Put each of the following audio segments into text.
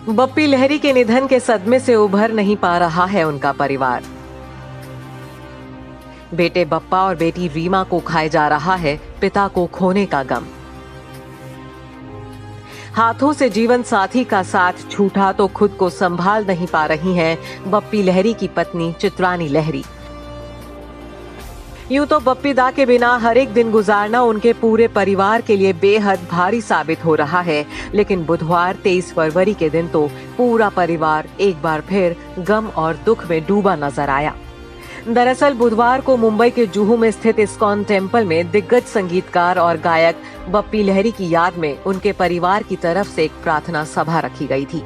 बप्पी लहरी के निधन के सदमे से उभर नहीं पा रहा है उनका परिवार। बेटे बप्पा और बेटी रीमा को खाए जा रहा है पिता को खोने का गम। हाथों से जीवन साथी का साथ छूटा तो खुद को संभाल नहीं पा रही हैं बप्पी लहरी की पत्नी चित्रानी लहरी। यूं तो बप्पी दा के बिना हर एक दिन गुजारना उनके पूरे परिवार के लिए बेहद भारी साबित हो रहा है, लेकिन बुधवार 23 फरवरी के दिन तो पूरा परिवार एक बार फिर गम और दुख में डूबा नजर आया। दरअसल बुधवार को मुंबई के जुहू में स्थित इस्कॉन टेम्पल में दिग्गज संगीतकार और गायक बप्पी लहरी की याद में उनके परिवार की तरफ से एक प्रार्थना सभा रखी गई थी।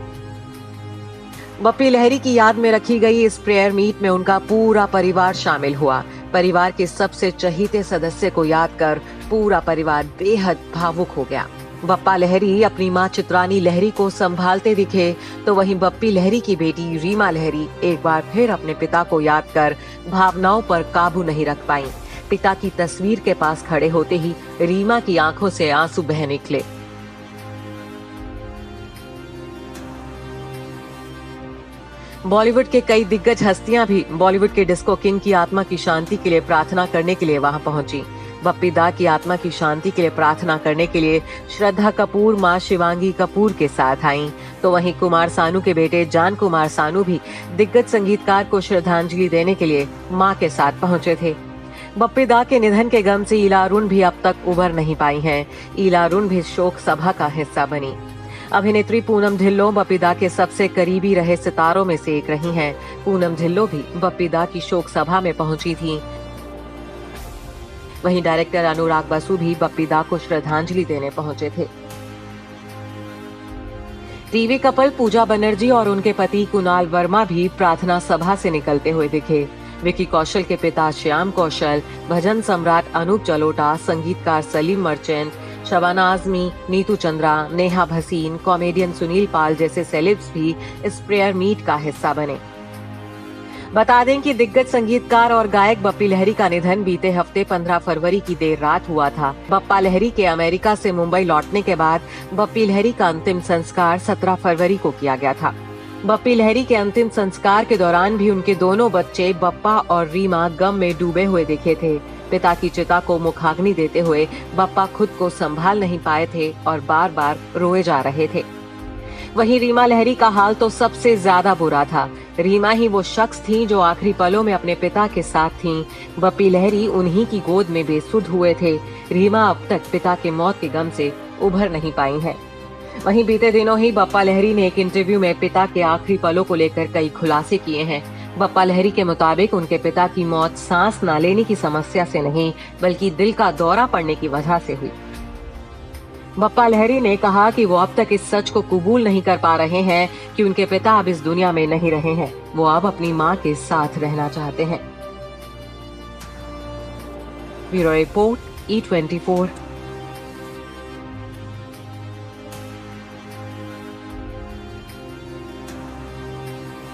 बप्पी लहरी की याद में रखी गई इस प्रेयर मीट में उनका पूरा परिवार शामिल हुआ। परिवार के सबसे चहीते सदस्य को याद कर पूरा परिवार बेहद भावुक हो गया। बप्पा लहरी अपनी मां चित्रानी लहरी को संभालते दिखे, तो वहीं बप्पी लहरी की बेटी रीमा लहरी एक बार फिर अपने पिता को याद कर भावनाओं पर काबू नहीं रख पाईं। पिता की तस्वीर के पास खड़े होते ही रीमा की आंखों से आंसू बह निकले। बॉलीवुड के कई दिग्गज हस्तियां भी बॉलीवुड के डिस्को किंग की आत्मा की शांति के लिए प्रार्थना करने के लिए वहां पहुंची। बप्पी दा की आत्मा की शांति के लिए प्रार्थना करने के लिए श्रद्धा कपूर मां शिवांगी कपूर के साथ आईं, तो वहीं कुमार सानू के बेटे जान कुमार सानू भी दिग्गज संगीतकार को श्रद्धांजलि देने के लिए मां के साथ पहुंचे थे। बप्पी दा के निधन के गम से ईला अरुण भी अब तक उबर नहीं पाई हैं। ईला अरुण भी शोक सभा का हिस्सा बनी। अभिनेत्री पूनम ढिल्लों बप्पी दा के सबसे करीबी रहे सितारों में से एक रही हैं। पूनम ढिल्लों भी बप्पी दा की शोक सभा में पहुंची थीं। वहीं डायरेक्टर अनुराग बसु भी बप्पी दा को श्रद्धांजलि देने पहुंचे थे। टीवी कपल पूजा बनर्जी और उनके पति कुणाल वर्मा भी प्रार्थना सभा से निकलते हुए दिखे। विकी कौशल के पिता श्याम कौशल, भजन सम्राट अनूप जलोटा, संगीतकार सलीम मर्चेंट, शबाना आजमी, नीतू चंद्रा, नेहा भसीन, कॉमेडियन सुनील पाल जैसे सेलेब्स भी इस प्रेयर मीट का हिस्सा बने। बता दें कि दिग्गज संगीतकार और गायक बप्पी लहरी का निधन बीते हफ्ते 15 फरवरी की देर रात हुआ था। बप्पा लहरी के अमेरिका से मुंबई लौटने के बाद बप्पी लहरी का अंतिम संस्कार 17 फरवरी को किया गया था। बप्पी लहरी के अंतिम संस्कार के दौरान भी उनके दोनों बच्चे बप्पा और रीमा गम में डूबे हुए दिखे थे। पिता की चिता को मुखाग्नि देते हुए बप्पा खुद को संभाल नहीं पाए थे और बार बार रोए जा रहे थे। वहीं रीमा लहरी का हाल तो सबसे ज्यादा बुरा था। रीमा ही वो शख्स थी जो आखिरी पलों में अपने पिता के साथ थीं। बप्पी लहरी उन्हीं की गोद में बेसुध हुए थे। रीमा अब तक पिता के मौत के गम से उभर नहीं पाई है। वहीं बीते दिनों ही बप्पा लहरी ने एक इंटरव्यू में पिता के आखिरी पलों को लेकर कई खुलासे किए हैं। बप्पा लहरी के मुताबिक उनके पिता की मौत सांस न लेने की समस्या से नहीं, बल्कि दिल का दौरा पड़ने की वजह से हुई। बप्पा लहरी ने कहा कि वो अब तक इस सच को कबूल नहीं कर पा रहे हैं कि उनके पिता अब इस दुनिया में नहीं रहे हैं। वो अब अपनी मां के साथ रहना चाहते हैं। Bureau report E24।